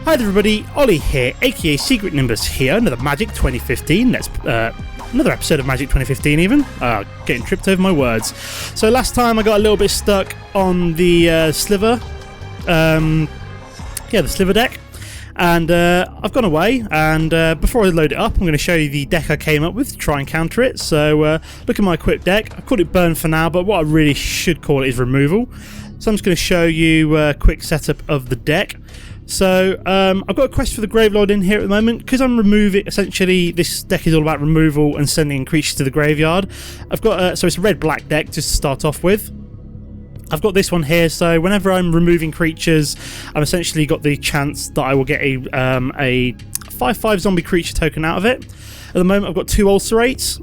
Hi there everybody, Ollie here, aka Secret Nimbus here, another Magic 2015, another episode of Magic 2015 even, getting tripped over my words. So last time I got a little bit stuck on the Sliver, the Sliver deck, and I've gone away, and before I load it up I'm going to show you the deck I came up with to try and counter it. So look at my equipped deck. I called it Burn for now, but what I really should call it is Removal. So I'm just going to show you a quick setup of the deck. So I've got a quest for the Gravelord in here at the moment because I'm removing. Essentially, this deck is all about removal and sending creatures to the graveyard. I've got so it's a red-black deck just to start off with. I've got this one here, so whenever I'm removing creatures, I've essentially got the chance that I will get a 5/5 zombie creature token out of it. At the moment, I've got 2 ulcerates,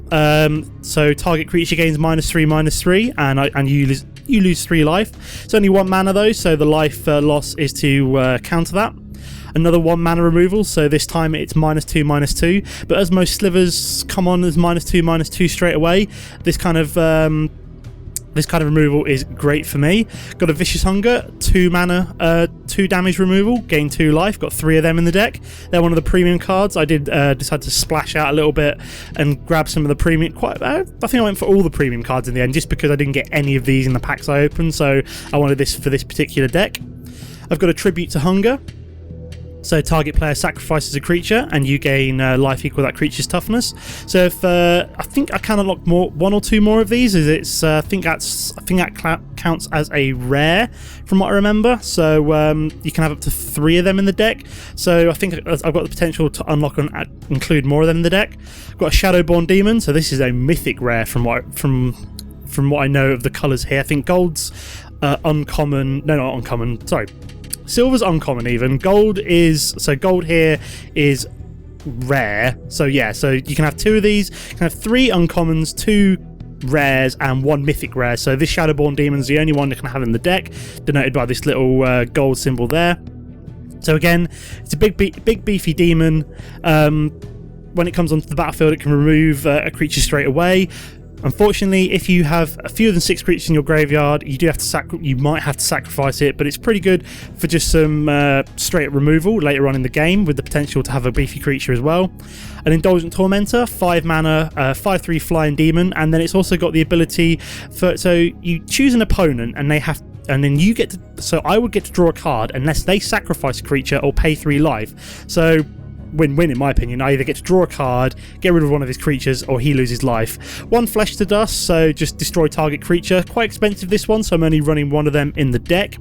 so target creature gains -3/-3, and you lose 3 life. It's only 1 mana though, so the life loss is to counter that. Another 1 mana removal, so this time it's -2/-2. But as most slivers come on as -2/-2 straight away, this kind of removal is great for me. Got a Vicious Hunger, 2 mana, 2 damage removal, gain 2 life. Got 3 of them in the deck. They're one of the premium cards. I did decide to splash out a little bit and grab some of the premium. I think I went for all the premium cards in the end, just because I didn't get any of these in the packs I opened. So I wanted this for this particular deck. I've got a Tribute to Hunger. So target player sacrifices a creature and you gain life equal that creature's toughness. So if I think I can unlock 1 or 2 more of these, as it's I think that counts as a rare from what I remember. So you can have up to 3 of them in the deck. So I think I've got the potential to unlock and include more of them in the deck. I've got a Shadowborn Demon. So this is a mythic rare from what I know of the colours here. I think gold's uncommon. No, not uncommon. Sorry. Silver's uncommon even. Gold here is rare. So yeah, so you can have 2 of these. You can have 3 uncommons, 2 rares, and 1 mythic rare. So this Shadowborn Demon's the only one you can have in the deck, denoted by this little gold symbol there. So again, it's a big beefy demon. When it comes onto the battlefield, it can remove a creature straight away. Unfortunately, if you have fewer than 6 creatures in your graveyard, you might have to sacrifice it, but it's pretty good for just some straight removal later on in the game, with the potential to have a beefy creature as well. An Indulgent Tormentor, 5 mana, 5/3 flying demon, and then it's also got the ability so you choose an opponent and then you get to. So I would get to draw a card unless they sacrifice a creature or pay 3 life. So win-win in my opinion. I either get to draw a card, get rid of one of his creatures, or he loses life. 1 Flesh to Dust, so just destroy target creature. Quite expensive this one, so I'm only running 1 of them in the deck.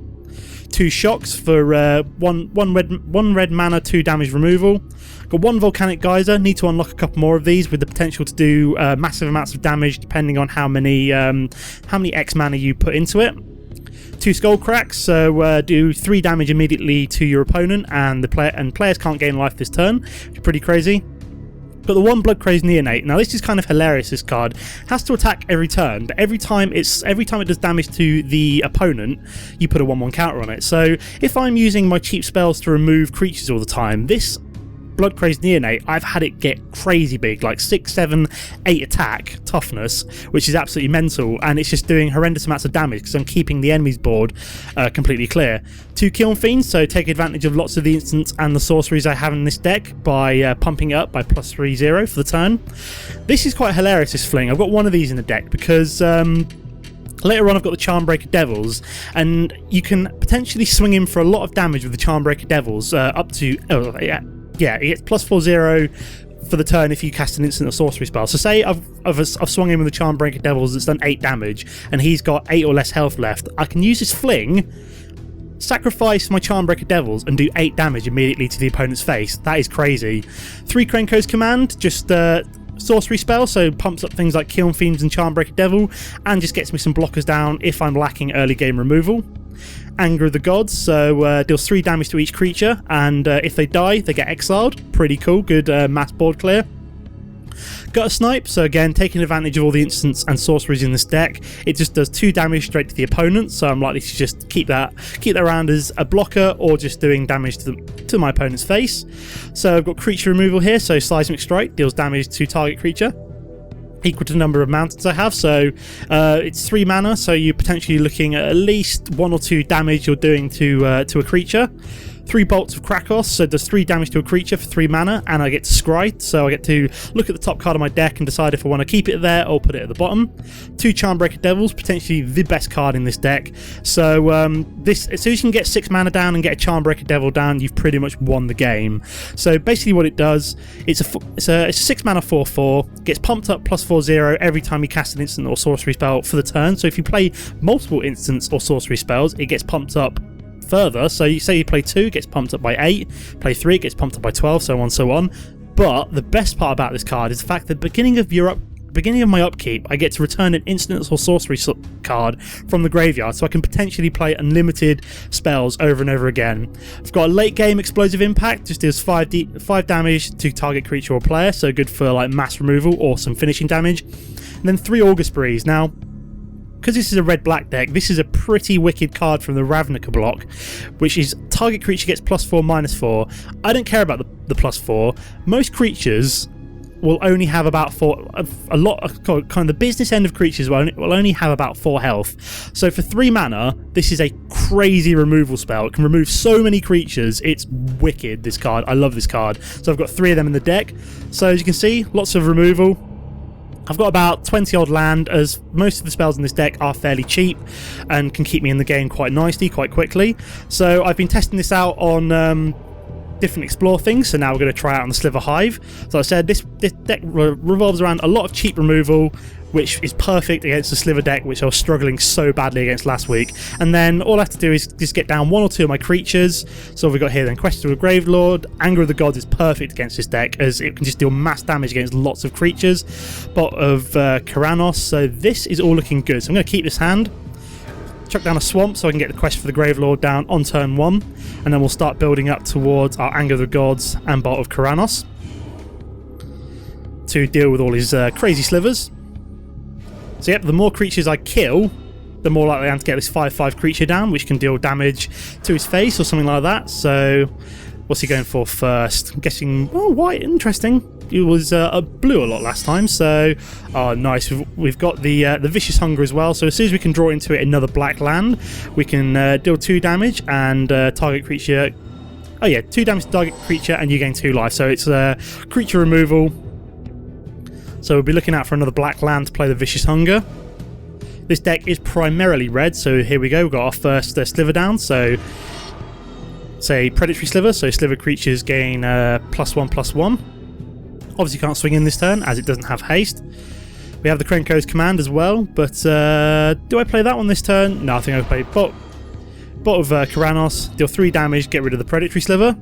2 Shocks for 1 red mana, 2 damage removal. Got 1 Volcanic Geyser. Need to unlock a couple more of these with the potential to do massive amounts of damage depending on how many X mana you put into it. 2 Skull Cracks, so do 3 damage immediately to your opponent, and players can't gain life this turn, which is pretty crazy. Got the 1 Bloodcrazed Neonate. Now this is kind of hilarious. This card has to attack every turn, but every time it does damage to the opponent, you put a 1/1 counter on it. So if I'm using my cheap spells to remove creatures all the time, this Bloodcrazed Neonate, I've had it get crazy big, like 6, 7, 8 attack toughness, which is absolutely mental, and it's just doing horrendous amounts of damage because I'm keeping the enemy's board completely clear. 2 Kiln Fiends, so take advantage of lots of the instants and the sorceries I have in this deck by pumping it up by +3/0 for the turn. This is quite hilarious, this fling. I've got 1 of these in the deck because later on I've got the Charmbreaker Devils, and you can potentially swing in for a lot of damage with the Charmbreaker Devils, up to yeah, it gets +4/0 for the turn if you cast an instant or sorcery spell. So say I've swung in with the Charmbreaker Devils that's done 8 damage, and he's got 8 or less health left. I can use this fling, sacrifice my Charmbreaker Devils, and do 8 damage immediately to the opponent's face. That is crazy. 3 Krenko's Command, just sorcery spell, so pumps up things like Kiln Fiends and Charmbreaker Devil, and just gets me some blockers down if I'm lacking early game removal. Anger of the Gods, so deals 3 damage to each creature, and if they die, they get exiled. Pretty cool, good mass board clear. Gutter Snipe, so again, taking advantage of all the instants and sorceries in this deck. It just does 2 damage straight to the opponent, so I'm likely to just keep that around as a blocker, or just doing damage to my opponent's face. So I've got creature removal here, so Seismic Strike deals damage to target creature, equal to the number of mountains I have. So it's 3 mana, so you're potentially looking at least 1 or 2 damage you're doing to a creature. 3 bolts of Krakos, so it does 3 damage to a creature for 3 mana, and I get to scry, so I get to look at the top card of my deck and decide if I want to keep it there or put it at the bottom. 2 Charmbreaker Devils, potentially the best card in this deck. So as soon as you can get 6 mana down and get a Charmbreaker Devil down, you've pretty much won the game. So basically what it does, it's a 6 mana 4/4, gets pumped up +4/0 every time you cast an instant or sorcery spell for the turn. So if you play multiple instants or sorcery spells, it gets pumped up further. So you say you play 2, it gets pumped up by 8, play 3, it gets pumped up by 12, so on so on. But the best part about this card is the fact that beginning of my upkeep, I get to return an instant or sorcery card from the graveyard, so I can potentially play unlimited spells over and over again. I've got a late game explosive impact, just deals 5 damage to target creature or player, so good for like mass removal or some finishing damage. And then 3 August Breeze. Now, because this is a red-black deck, this is a pretty wicked card from the Ravnica block, which is target creature gets +4/-4. I don't care about the +4. Most creatures will only have about 4. Kind of the business end of creatures will only have about 4 health. So for 3 mana, this is a crazy removal spell. It can remove so many creatures. It's wicked, this card. I love this card. So I've got 3 of them in the deck. So as you can see, lots of removal. I've got about 20 odd land, as most of the spells in this deck are fairly cheap and can keep me in the game quite nicely, quite quickly. So I've been testing this out on different explore things, so now we're going to try out on the Sliver Hive. So I said this deck revolves around a lot of cheap removal, which is perfect against the Sliver deck, which I was struggling so badly against last week. And then all I have to do is just get down 1 or 2 of my creatures. So what we've got here then, Question of the Gravelord. Anger of the Gods is perfect against this deck, as it can just deal mass damage against lots of creatures. Bot of Karanos, so this is all looking good. So I'm going to keep this hand, chuck down a swamp so I can get the Quest for the Gravelord down on turn 1, and then we'll start building up towards our Anger of the Gods and Bolt of Karanos to deal with all his crazy slivers. So yep, the more creatures I kill, the more likely I am to get this 5/5 creature down, which can deal damage to his face or something like that. So what's he going for first? I'm guessing, oh, white, interesting. It was a blue a lot last time, so oh, nice. We've got the Vicious Hunger as well, so as soon as we can draw into it another black land, we can deal 2 damage and target creature. Oh yeah, 2 damage to target creature and you gain 2 life, so it's creature removal. So we'll be looking out for another black land to play the Vicious Hunger. This deck is primarily red, so here we go. We've got our first Sliver down, so say Predatory Sliver, so Sliver creatures gain +1/+1. Obviously can't swing in this turn, as it doesn't have haste. We have the Krenko's Command as well, but do I play that one this turn? No, I think I'll play Bot of Karanos, deal 3 damage, get rid of the Predatory Sliver,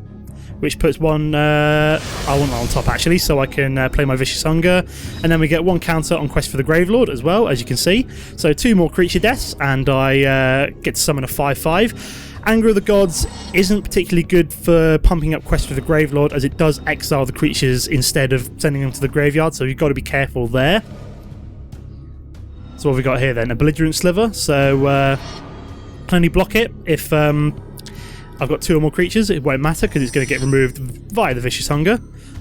which puts one, I want that on top actually, so I can play my Vicious Hunger, and then we get 1 counter on Quest for the Gravelord as well, as you can see. So 2 more creature deaths, and I get to summon a 5/5. Anger of the Gods isn't particularly good for pumping up Quest for the Gravelord, as it does exile the creatures instead of sending them to the graveyard, so you've got to be careful there. So what have we got here then? A Belligerent Sliver, so can only block it if I've got 2 or more creatures. It won't matter because it's going to get removed via the Vicious Hunger.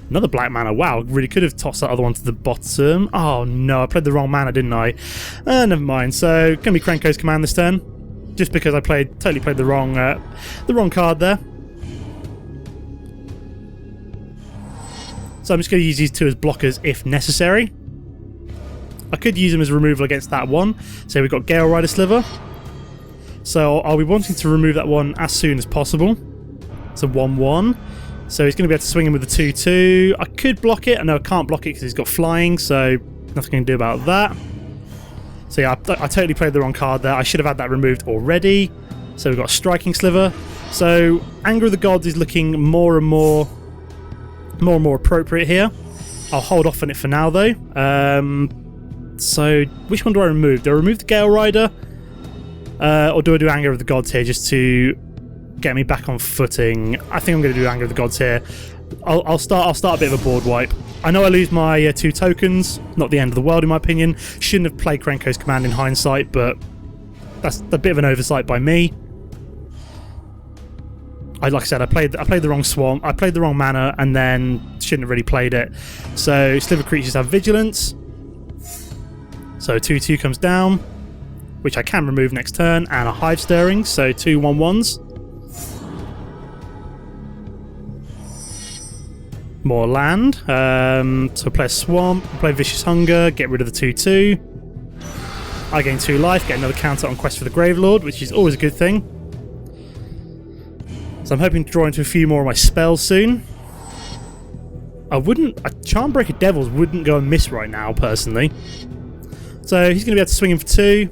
Another black mana. Wow, really could have tossed that other one to the bottom. Oh no, I played the wrong mana, didn't I? Never mind. So going to be Krenko's Command this turn, just because I totally played the wrong card there. So I'm just going to use these 2 as blockers if necessary. I could use them as removal against that one. So we've got Gale Rider Sliver. So I'll be wanting to remove that one as soon as possible. It's a 1/1. So he's going to be able to swing in with the 2/2. I could block it. No, I can't block it because he's got flying, so nothing I can do about that. So yeah, I totally played the wrong card there. I should have had that removed already. So we've got a Striking Sliver. So Anger of the Gods is looking more and more appropriate here. I'll hold off on it for now though. So which one do I remove? Do I remove the Gale Rider? Or do I do Anger of the Gods here just to get me back on footing? I think I'm going to do Anger of the Gods here. I'll start a bit of a board wipe. I know I lose my 2 tokens, not the end of the world in my opinion. Shouldn't have played Krenko's Command in hindsight, but that's a bit of an oversight by me. Like I said, I played the wrong swamp, I played the wrong mana, and then shouldn't have really played it. So Sliver creatures have Vigilance. So 2/2 comes down, which I can remove next turn, and a Hive Stirring, so 2 1/1s. More land. So play a Swamp, play Vicious Hunger, get rid of the 2/2. I gain 2 life, get another counter on Quest for the Gravelord, which is always a good thing. So I'm hoping to draw into a few more of my spells soon. A Charmbreaker Devils wouldn't go amiss right now, personally. So he's going to be able to swing in for 2.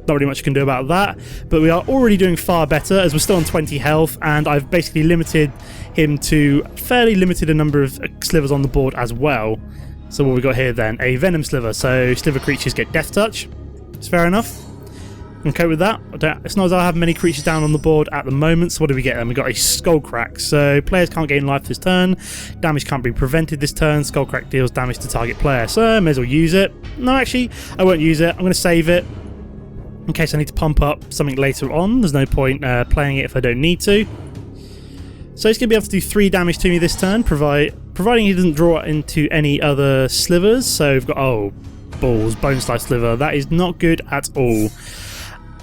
Not really much you can do about that, but we are already doing far better as we're still on 20 health, and I've basically limited him to fairly limited a number of slivers on the board as well. So what we got here then? A Venom Sliver, so sliver creatures get Death Touch. It's fair enough. I can cope with that. It's not as I have many creatures down on the board at the moment, so what do we get then? We got a Skullcrack, so players can't gain life this turn, damage can't be prevented this turn, Skullcrack deals damage to target player, so I may as well use it. No, actually, I won't use it. I'm going to save it in case I need to pump up something later on. There's no point playing it if I don't need to. So he's going to be able to do 3 damage to me this turn, providing he doesn't draw into any other slivers. So we've got, oh, balls, Bone Slice Sliver. That is not good at all.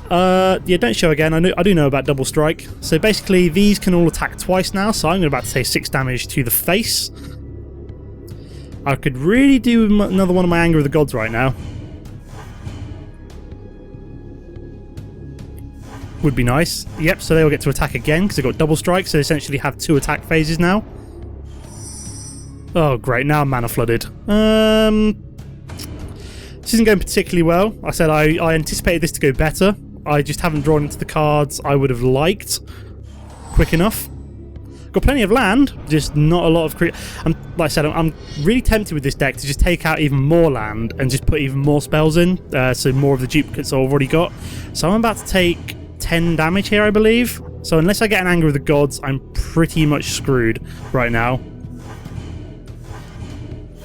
Yeah, don't show again. I do know about Double Strike. So basically, these can all attack twice now, so I'm about to say 6 damage to the face. I could really do another one of my Anger of the Gods right now. Would be nice. Yep, so they will get to attack again because they've got Double Strike, so they essentially have 2 attack phases now. Oh, great. Now I'm mana flooded. This isn't going particularly well. I said I anticipated this to go better. I just haven't drawn into the cards I would have liked quick enough. Got plenty of land, just not a lot of like I said, I'm really tempted with this deck to just take out even more land and just put even more spells in, so more of the duplicates I've already got. So I'm about to take 10 damage here, I believe. So unless I get an Anger of the Gods, I'm pretty much screwed right now.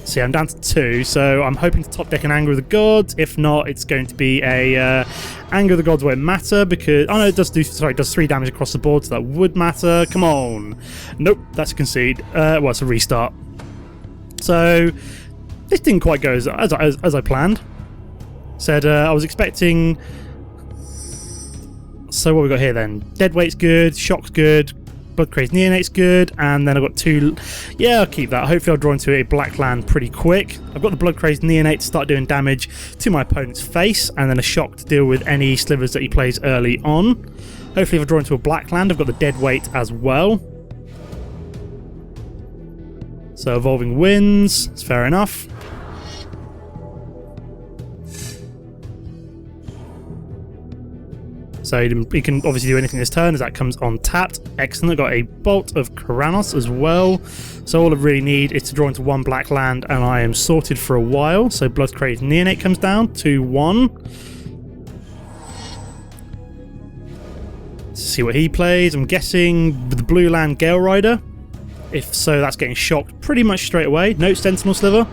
See, I'm down to 2, so I'm hoping to top deck an Anger of the Gods. If not, it's going to be a Anger of the Gods won't matter because... Oh no, it does 3 damage across the board, so that would matter. Come on. Nope, that's a concede. Well, it's a restart. So, this didn't quite go as I planned. Said I was expecting... So what we got here then? Deadweight's good, Shock's good, Bloodcrazed Neonate's good, and then I've got 2... Yeah, I'll keep that. Hopefully I'll draw into a black land pretty quick. I've got the Bloodcrazed Neonate to start doing damage to my opponent's face, and then a Shock to deal with any slivers that he plays early on. Hopefully if I draw into a black land, I've got the Deadweight as well. So Evolving Winds, it's fair enough. So he can obviously do anything this turn as that comes on tapped. Excellent. I've got a Bolt of Karanos as well. So all I really need is to draw into 1 black land and I am sorted for a while. So Bloodcrazed Neonate comes down to 1. Let's see what he plays. I'm guessing the blue land Gale Rider. If so, that's getting shocked pretty much straight away. No Sentinel Sliver.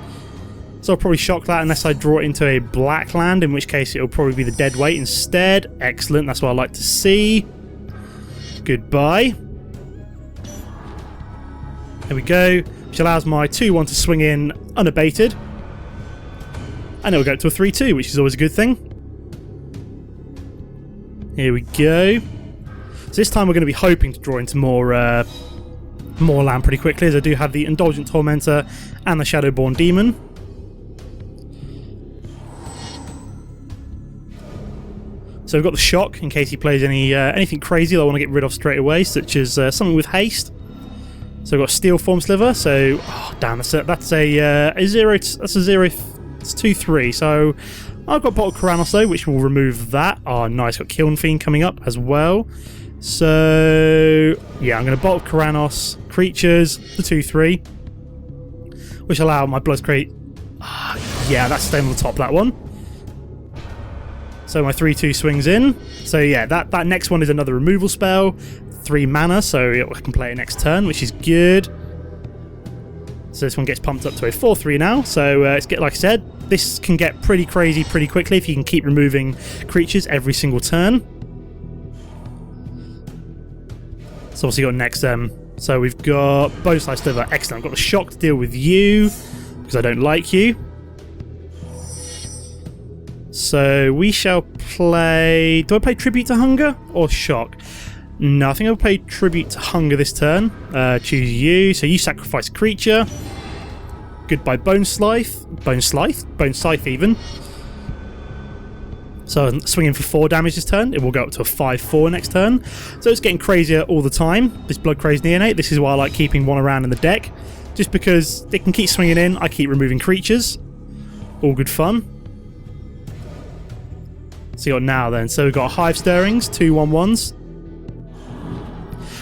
So I'll probably shock that unless I draw it into a black land, in which case it'll probably be the Deadweight instead. Excellent, that's what I like to see. Goodbye. There we go, which allows my 2/1 to swing in unabated. And it'll go to a 3/2, which is always a good thing. Here we go. So this time we're going to be hoping to draw into more land pretty quickly, as I do have the Indulgent Tormentor and the Shadowborn Demon. So we've got the Shock in case he plays anything crazy that I want to get rid of straight away, such as something with haste. So we've got Steel Form Sliver. So, oh damn, that's a 0. That's a 0. It's 2/3. So I've got Bolt of Karanos though, which will remove that. Oh, nice. Got Kiln Fiend coming up as well. So yeah, I'm going to Bolt of Karanos creatures, the 2/3, which allow my Bloodcrazed. Yeah, that's staying on the top. That one. So my 3/2 swings in. So yeah, that next one is another removal spell. 3 mana, so I can play it next turn, which is good. So this one gets pumped up to a 4/3 now. So like I said, this can get pretty crazy pretty quickly if you can keep removing creatures every single turn. So obviously got next so we've got Bone Slice Sliver. Excellent. I've got the Shock to deal with you because I don't like you. So we shall play... Do I play Tribute to Hunger or Shock? No, I think I'll play Tribute to Hunger this turn. Choose you. So you sacrifice a creature. Goodbye Bone Scythe. Bone Scythe even. So I'm swinging for 4 damage this turn. It will go up to a 5/4 next turn. So it's getting crazier all the time. This Blood Crazed Neonate. This is why I like keeping one around in the deck. Just because they can keep swinging in, I keep removing creatures. All good fun. So you got now then. So we've got Hive Stirrings, 2/1/1s.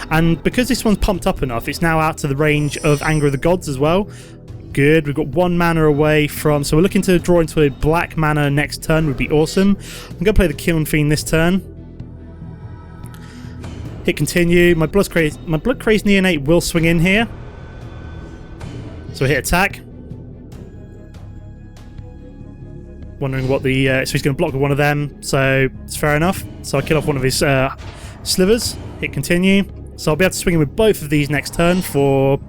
And because this one's pumped up enough, it's now out to the range of Anger of the Gods as well. Good. We've got 1 mana away from... So we're looking to draw into a black mana next turn would be awesome. I'm going to play the Kiln Fiend this turn. Hit continue. My Blood Crazed Neonate will swing in here. So we hit attack. Wondering what the... so he's going to block with one of them. So it's fair enough. So I kill off one of his Slivers. Hit continue. So I'll be able to swing in with both of these next turn for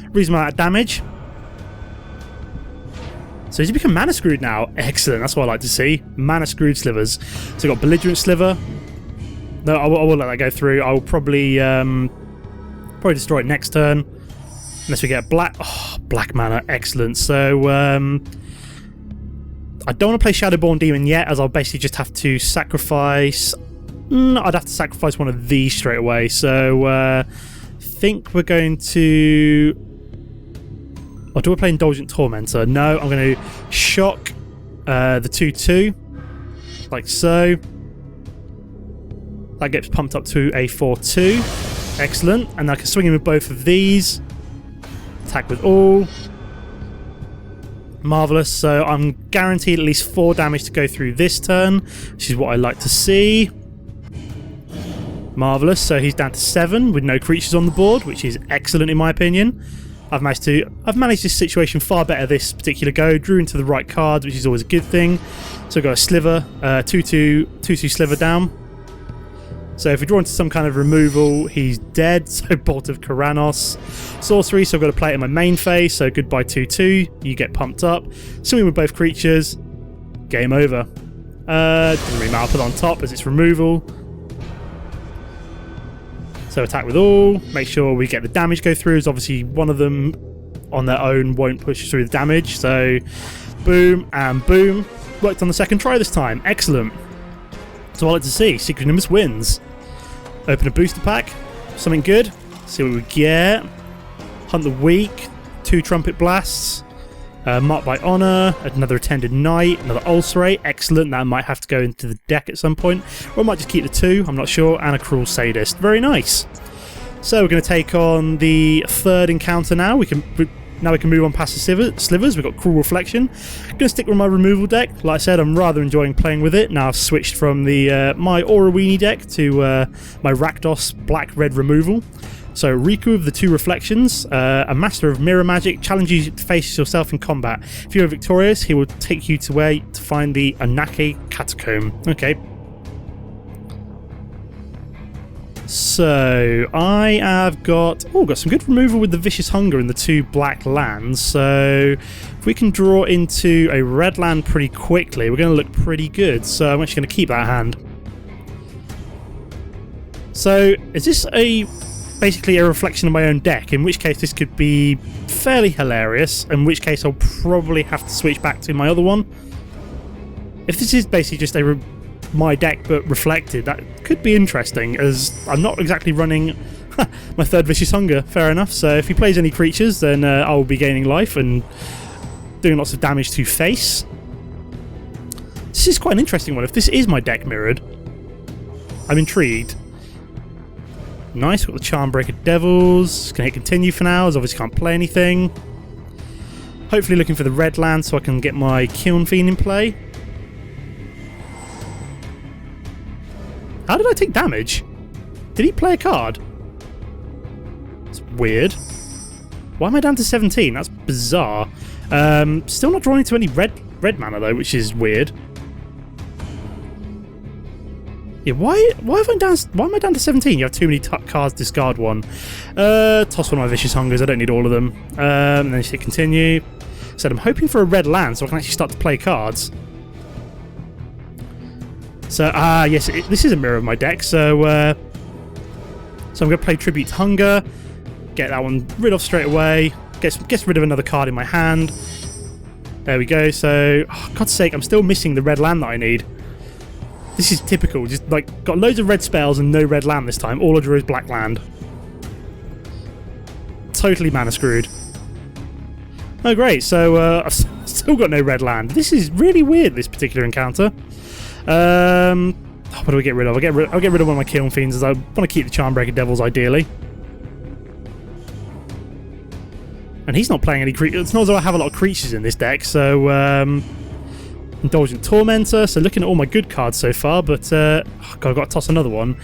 a reasonable amount of damage. So he's become mana screwed now. Excellent, that's what I like to see. Mana screwed Slivers. So we've got Belligerent Sliver. No, I will let that go through. I will probably destroy it next turn. Unless we get black. Oh, black mana, excellent. So I don't want to play Shadowborn Demon yet, as I'll basically just have to sacrifice... I'd have to sacrifice one of these straight away. So I think we're going to... Or do I play Indulgent Tormentor? No, I'm going to shock the 2/2, like so. That gets pumped up to a 4/2. Excellent. And I can swing in with both of these. Attack with all. Marvellous. So I'm guaranteed at least 4 damage to go through this turn, which is what I like to see. Marvellous. So he's down to 7 with no creatures on the board, which is excellent in my opinion. I've managed this situation far better this particular go. Drew into the right card, which is always a good thing. So I've got a Sliver, 2/2 Sliver down. So if we draw into some kind of removal, he's dead. So Bolt of Karanos. Sorcery, so I've got to play it in my main phase. So goodbye 2/2. You get pumped up. Swing with both creatures. Game over. Doesn't really matter. I'll put it on top as it's removal. So attack with all, make sure we get the damage go through, as obviously one of them on their own won't push through the damage. So boom and boom. Worked on the second try this time. Excellent. So I like to see. Secret Nimbus wins. Open a booster pack. Something good. See what we get. Hunt the Weak. 2 Trumpet Blasts. Marked by Honor, another Attended Knight, another Ulcerate, excellent. That might have to go into the deck at some point, or I might just keep the 2, I'm not sure, and a Cruel Sadist. Very nice. So we're going to take on the 3rd encounter now. We can move on past the Slivers. We've got Cruel Reflection. Going to stick with my removal deck. Like I said, I'm rather enjoying playing with it. Now I've switched from the my Aurawini deck to my Rakdos Black-Red removal. So Riku of the 2 Reflections, a master of mirror magic, challenges you to face yourself in combat. If you are victorious, he will take you to where to find the Anake Catacomb. Okay. So I have got some good removal with the Vicious Hunger and the 2 black lands. So if we can draw into a red land pretty quickly, we're going to look pretty good. So I'm actually going to keep that hand. So is this basically a reflection of my own deck, in which case this could be fairly hilarious, in which case I'll probably have to switch back to my other one. If this is basically just my deck but reflected, that could be interesting, as I'm not exactly running my 3rd Vicious Hunger, fair enough. So if he plays any creatures, then I'll be gaining life and doing lots of damage to face. This is quite an interesting one. If this is my deck mirrored, I'm intrigued. Nice, got the Charmbreaker Devils. Can hit continue for now, as obviously can't play anything. Hopefully looking for the red land so I can get my Kiln Fiend in play. How did I take damage? Did he play a card? It's weird. Why am I down to 17? That's bizarre. Still not drawing into any red mana though, which is weird. Yeah, why am I down to 17? You have too many cards, discard one. Toss one of my Vicious Hungers, I don't need all of them. And then you hit continue. Said I'm hoping for a red land so I can actually start to play cards. So, yes, this is a mirror of my deck, so So I'm going to play Tribute to Hunger, get that one rid of straight away, gets rid of another card in my hand. There we go. So, oh, God's sake, I'm still missing the red land that I need. This is typical. Just like got loads of red spells and no red land this time. All I drew is black land. Totally mana screwed. Oh great, so I've still got no red land. This is really weird, this particular encounter. What do we get rid of? I'll get rid of one of my Kiln Fiends, as I want to keep the Charmbreaker Devils ideally. And he's not playing any creatures. It's not as though I have a lot of creatures in this deck, so Indulgent Tormentor, so looking at all my good cards so far, but oh God, I've got to toss another one.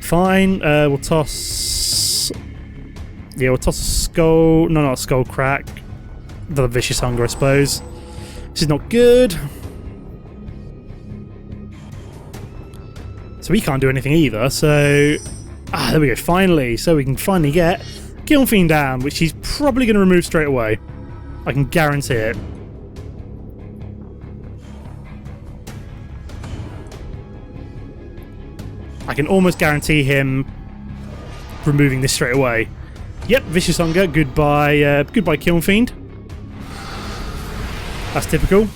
Fine, we'll toss... Yeah, we'll toss a Skull... No, not a Skull Crack. The Vicious Hunger, I suppose. This is not good. So we can't do anything either, so... Ah, there we go, finally. So we can finally get Kiln Fiend down, which he's probably going to remove straight away. I can guarantee it. I can almost guarantee him removing this straight away. Yep, Vicious Hunger, goodbye, goodbye Kiln Fiend. That's typical.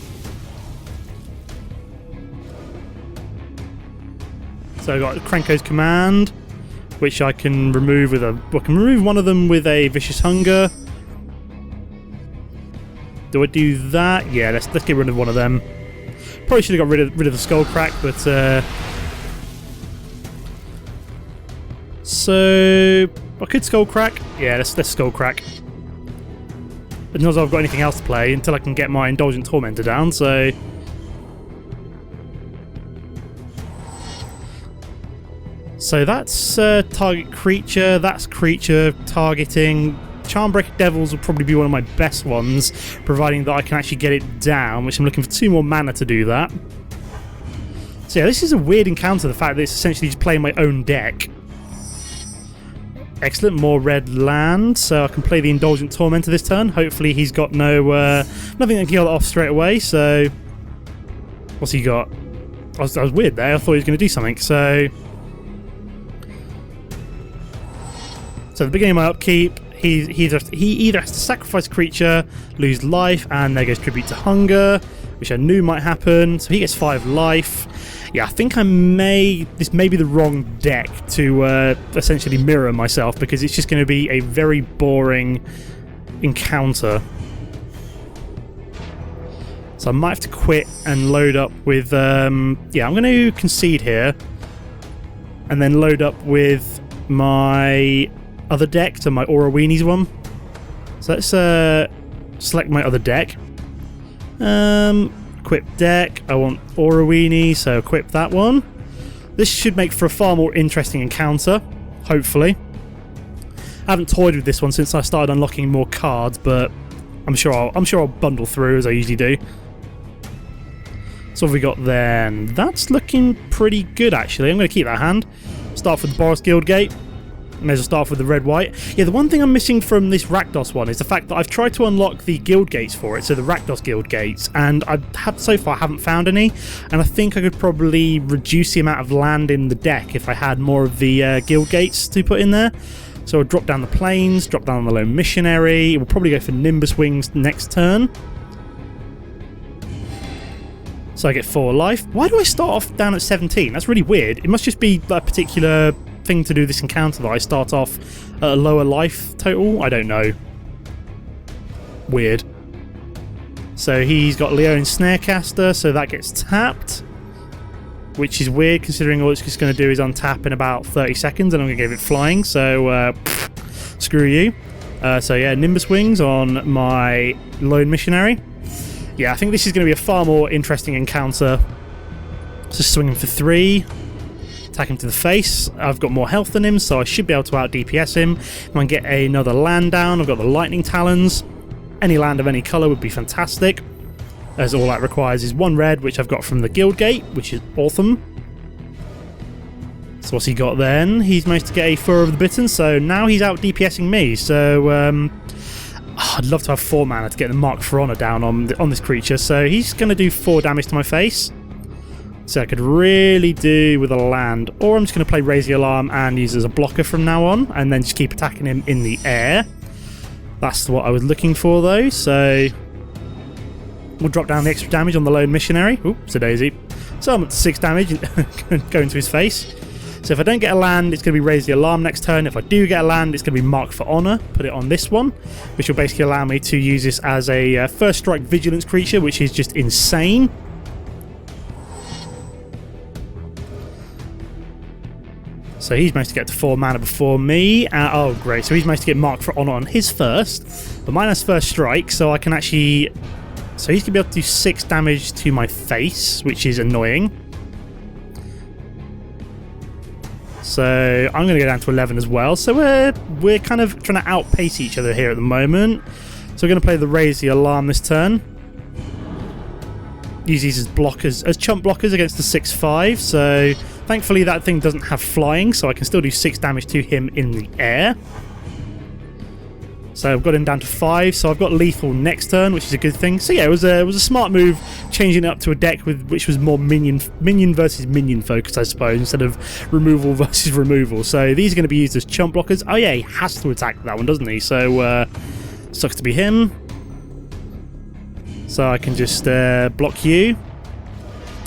So I've got Krenko's Command, which I can remove with a... I can remove one of them with a Vicious Hunger. Do I do that? Yeah, let's get rid of one of them. Probably should have got rid of the Skull Crack, but so I could Skull Crack. Yeah, let's Skull Crack. But not as I've got anything else to play until I can get my Indulgent Tormentor down, so... So that's target creature, that's creature targeting. Charmbreaker Devils will probably be one of my best ones, providing that I can actually get it down, which I'm looking for 2 more mana to do that. So yeah, this is a weird encounter, the fact that it's essentially just playing my own deck. Excellent, more red land, so I can play the Indulgent Tormentor this turn. Hopefully he's got no nothing that can kill it off straight away, so... What's he got? I was weird there, I thought he was going to do something, so... So at the beginning of my upkeep, he either has to sacrifice a creature, lose life, and there goes Tribute to Hunger, which I knew might happen. So he gets 5 life. Yeah, I think this may be the wrong deck to essentially mirror myself, because it's just going to be a very boring encounter. So I might have to quit and load up with... yeah, I'm going to concede here, and then load up with my... other deck, so my Aura Weenies one. So let's select my other deck. Equip deck. I want Aura Weenie, so equip that one. This should make for a far more interesting encounter, hopefully. I haven't toyed with this one since I started unlocking more cards, but I'm sure I'll bundle through as I usually do. So what have we got then? That's looking pretty good actually. I'm going to keep that hand. Start with the Boros Guildgate. May as well start off with the red-white. Yeah, the one thing I'm missing from this Rakdos one is the fact that I've tried to unlock the guild gates for it, so the Rakdos guild gates, and so far I haven't found any, and I think I could probably reduce the amount of land in the deck if I had more of the guild gates to put in there. So I'll drop down the plains, drop down the lone missionary, we'll probably go for Nimbus Wings next turn. So I get 4 life. Why do I start off down at 17? That's really weird. It must just be that particular thing to do this encounter that I start off at a lower life total. I don't know. Weird. So he's got Leonin Snarecaster, so that gets tapped, which is weird considering all it's just going to do is untap in about 30 seconds and I'm going to give it flying, so screw you. So yeah, Nimbus Wings on my lone missionary. Yeah, I think this is going to be a far more interesting encounter. Just swinging for 3. Attack him to the face. I've got more health than him, so I should be able to out DPS him. If I can get another land down, I've got the Lightning Talons. Any land of any colour would be fantastic, as all that requires is 1 red, which I've got from the guild gate, which is awesome. So what's he got then? He's managed to get a Fur of the Bitten, so now he's out DPSing me. So I'd love to have 4 mana to get the Mark for Honor down on this creature. So he's going to do 4 damage to my face. So I could really do with a land, or I'm just going to play Raise the Alarm and use it as a blocker from now on, and then just keep attacking him in the air. That's what I was looking for though, so we'll drop down the extra damage on the lone missionary. Ooh, it's a daisy. So I'm up to 6 damage going to his face. So if I don't get a land, it's going to be Raise the Alarm next turn. If I do get a land, it's going to be Mark for Honor. Put it on this one, which will basically allow me to use this as a first strike vigilance creature, which is just insane. So he's managed to get to 4 mana before me. Oh, great. So he's managed to get Mark for Honor on his first. But mine has first strike, so I can actually... So he's going to be able to do 6 damage to my face, which is annoying. So I'm going to go down to 11 as well. So we're kind of trying to outpace each other here at the moment. So we're going to play the Raise the Alarm this turn. Use these as blockers, as chump blockers against the 6/5. So thankfully that thing doesn't have flying, so I can still do 6 damage to him in the air. So I've got him down to 5, so I've got lethal next turn, which is a good thing. So yeah, it was a smart move, changing it up to a deck which was more minion versus minion focused, I suppose, instead of removal versus removal. So these are going to be used as chump blockers. Oh yeah, he has to attack that one, doesn't he? So sucks to be him. So I can just block you,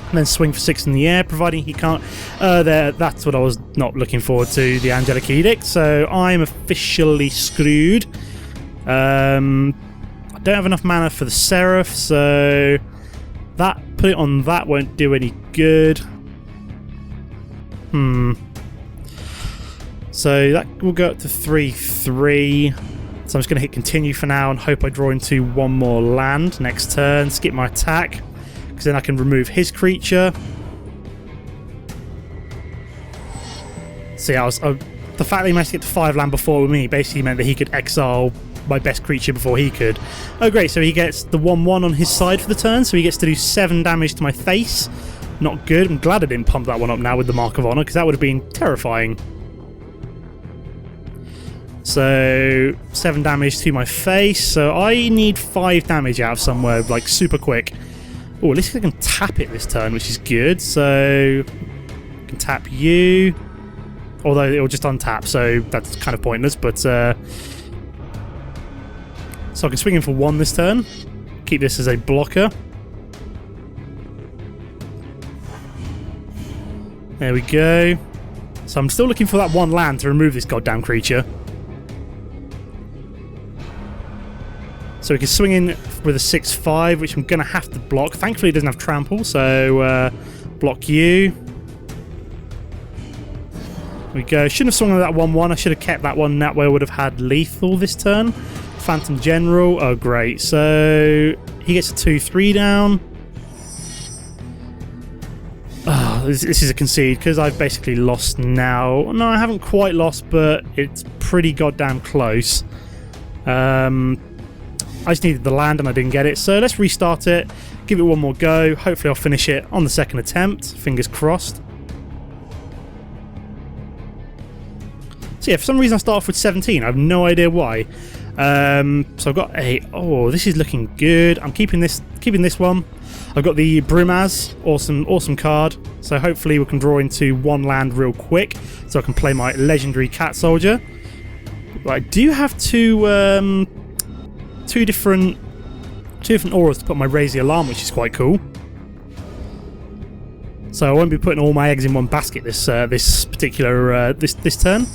and then swing for 6 in the air, providing he can't... that's what I was not looking forward to, the Angelic Edict. So I'm officially screwed. I don't have enough mana for the Seraph, so put it on that won't do any good. So that will go up to 3/3. So I'm just going to hit continue for now and hope I draw into 1 more land next turn. Skip my attack, because then I can remove his creature. So yeah, the fact that he managed to get to 5 land before me basically meant that he could exile my best creature before he could. Oh great, so he gets the 1/1 on his side for the turn, so he gets to do 7 damage to my face. Not good. I'm glad I didn't pump that one up now with the Mark of Honor, because that would have been terrifying. So 7 damage to my face, so I need 5 damage out of somewhere, like super quick. Oh, at least I can tap it this turn, which is good. So I can tap you, although it'll just untap, so that's kind of pointless. But so I can swing in for 1 this turn, keep this as a blocker. There we go. So I'm still looking for that 1 land to remove this goddamn creature. So we can swing in with a 6/5, which I'm going to have to block. Thankfully it doesn't have trample, so block you. There we go. Shouldn't have swung on that 1/1. I should have kept that one. That way I would have had lethal this turn. Phantom General. Oh, great. So he gets a 2/3 down. Oh, this is a concede, because I've basically lost now. No, I haven't quite lost, but it's pretty goddamn close. I just needed the land and I didn't get it, so let's restart it, give it 1 more go. Hopefully I'll finish it on the 2nd attempt, fingers crossed. So yeah, for some reason I start off with 17, I have no idea why. So I've got a... Oh, this is looking good. I'm keeping this one. I've got the Brimaz, awesome card, so hopefully we can draw into 1 land real quick, so I can play my legendary Cat Soldier. But I do have two different auras to put my Raise the Alarm, which is quite cool. So I won't be putting all my eggs in one basket this particular this turn.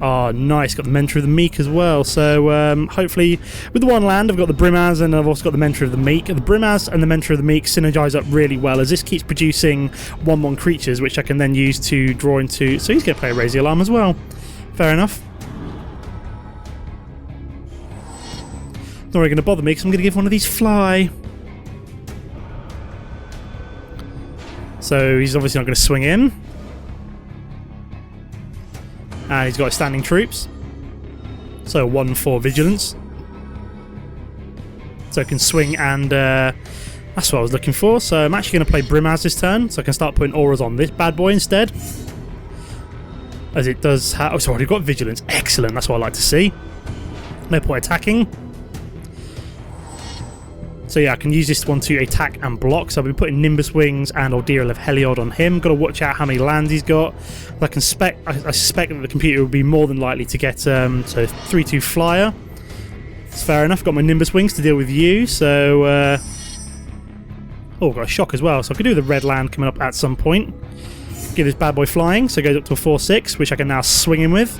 Oh, nice! Got the Mentor of the Meek as well. So hopefully, with the 1 land, I've got the Brimaz and I've also got the Mentor of the Meek. The Brimaz and the Mentor of the Meek synergize up really well, as this keeps producing 1/1 creatures, which I can then use to draw into. So he's going to play a Raise the Alarm as well. Fair enough. Not really going to bother me, because I'm going to give one of these fly. So he's obviously not going to swing in. And he's got his standing troops. So 1/4 vigilance. So I can swing, and that's what I was looking for. So I'm actually going to play Brimaz this turn, so I can start putting auras on this bad boy instead. As it does have... Oh, sorry, I've got vigilance. Excellent, that's what I like to see. No point attacking. So yeah, I can use this one to attack and block. So I've been putting Nimbus Wings and Ordeal of Heliod on him. Got to watch out how many lands he's got. I suspect that the computer will be more than likely to get so 3/2 flyer. It's fair enough. Got my Nimbus Wings to deal with you. So got a shock as well. So I could do the red land coming up at some point. Get this bad boy flying. So it goes up to a 4/6, which I can now swing him with.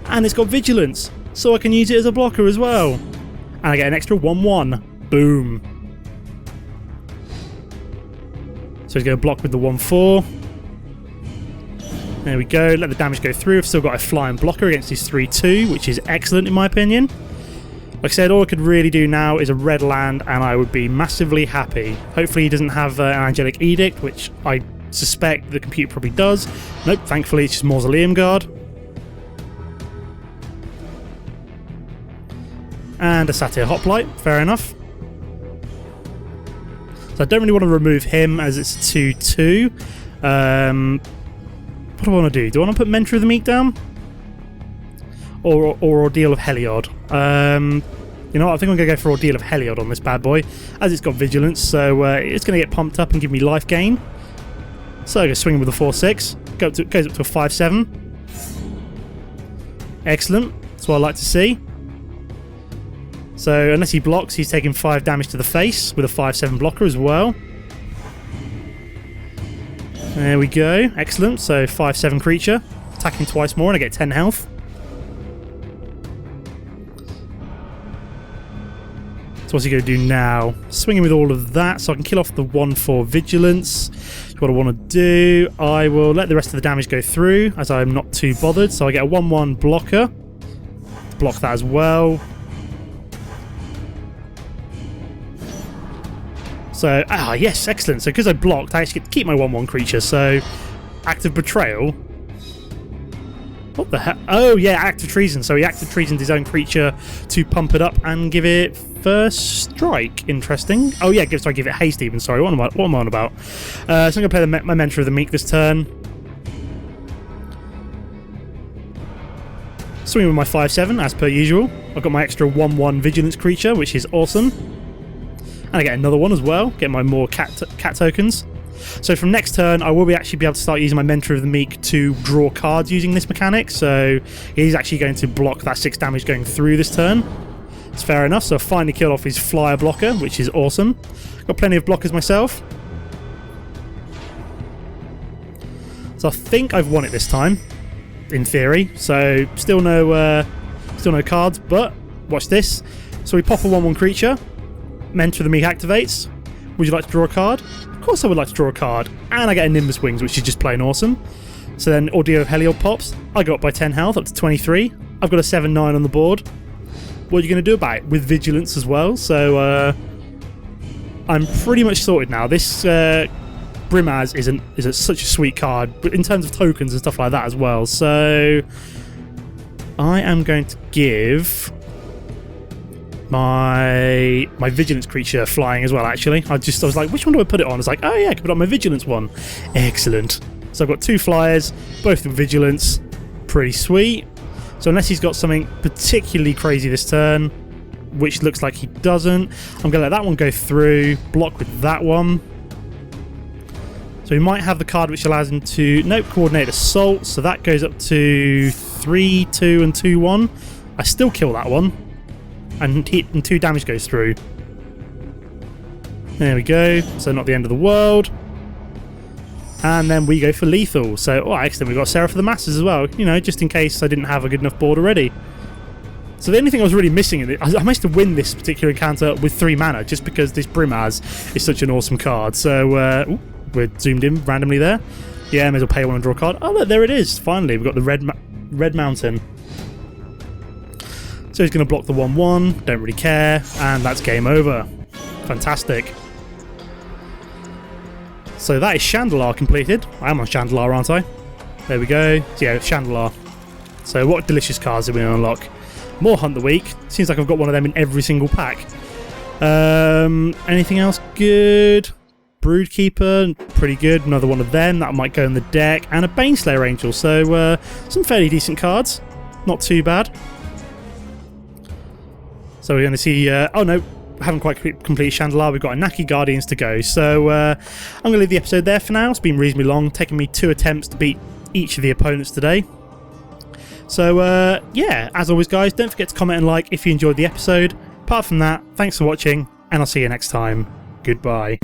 And it's got vigilance, so I can use it as a blocker as well. And I get an extra 1/1. Boom. So he's going to block with the 1/4. There we go. Let the damage go through. I've still got a flying blocker against his 3/2, which is excellent in my opinion. Like I said, all I could really do now is a red land, and I would be massively happy. Hopefully he doesn't have an Angelic Edict, which I suspect the computer probably does. Nope, thankfully it's just Mausoleum Guard. And a Satyr Hoplite, fair enough. So I don't really want to remove him as it's a 2/2. What do I want to do? Do I want to put Mentor of the Meek down? Or Ordeal of Heliod? You know what, I think I'm going to go for Ordeal of Heliod on this bad boy, as it's got Vigilance, so it's going to get pumped up and give me life gain. So I go swing with a 4/6, goes up to a 5/7. Excellent, that's what I like to see. So unless he blocks, he's taking 5 damage to the face with a 5/7 blocker as well. There we go, excellent. So 5/7 creature, attacking twice more and I get 10 health. So what's he going to do now? Swinging with all of that so I can kill off the 1/4 vigilance. That's what I want to do. I will let the rest of the damage go through as I'm not too bothered. So I get a 1/1 blocker. Block that as well. So, yes, excellent. So because I blocked, I actually get to keep my 1/1 creature. So, Act of Betrayal. What the hell? Oh, yeah, Act of Treason. So he Act of Treasoned his own creature to pump it up and give it first strike. Interesting. Oh, yeah, give it haste even. Sorry, what am I on about? So I'm going to play my Mentor of the Meek this turn. Swing with my 5/7, as per usual. I've got my extra 1/1 Vigilance creature, which is awesome. And I get another one as well, get my more cat tokens. So from next turn, I will actually be able to start using my Mentor of the Meek to draw cards using this mechanic. So he's actually going to block that 6 damage going through this turn. It's fair enough. So I finally killed off his flyer blocker, which is awesome. Got plenty of blockers myself. So I think I've won it this time, in theory. So still no cards, but watch this. So we pop a 1/1 creature. Mentor of the Meek activates. Would you like to draw a card? Of course I would like to draw a card. And I get a Nimbus Wings, which is just plain awesome. So then Ordeal of Heliod pops. I go up by 10 health, up to 23. I've got a 7/9 on the board. What are you going to do about it? With Vigilance as well. So I'm pretty much sorted now. This Brimaz is such a sweet card, but in terms of tokens and stuff like that as well. So I am going to give my Vigilance creature flying as well, actually. I was like, which one do I put it on? I was like, oh yeah, I can put it on my Vigilance one. Excellent. So I've got 2 flyers, both with Vigilance. Pretty sweet. So unless he's got something particularly crazy this turn, which looks like he doesn't, I'm going to let that one go through, block with that one. So he might have the card which allows him to, Coordinate Assault, so that goes up to 3/2 and 2/1. I still kill that one. And 2 damage goes through. There we go. So not the end of the world. And then we go for lethal. So, excellent. We've got Seraph of the Masters as well. You know, just in case I didn't have a good enough board already. So the only thing I was really missing in it, I managed to win this particular encounter with 3 mana, just because this Brimaz is such an awesome card. So, we're zoomed in randomly there. Yeah, may as well pay 1 and draw a card. Oh, look, there it is. Finally, we've got the Red Mountain. So he's going to block the 1/1, don't really care, and that's game over. Fantastic. So that is Chandalar completed. I am on Chandalar, aren't I? There we go. So yeah, Chandalar. So what delicious cards did we unlock? More Hunt the Weak. Seems like I've got one of them in every single pack. Anything else good? Broodkeeper, pretty good. Another one of them. That might go in the deck. And a Baneslayer Angel. So some fairly decent cards. Not too bad. So we're going to see... oh no, haven't quite completed Chandelier. We've got a Naki Guardians to go. So I'm going to leave the episode there for now. It's been reasonably long, taking me 2 attempts to beat each of the opponents today. So yeah, as always guys, don't forget to comment and like if you enjoyed the episode. Apart from that, thanks for watching, and I'll see you next time. Goodbye.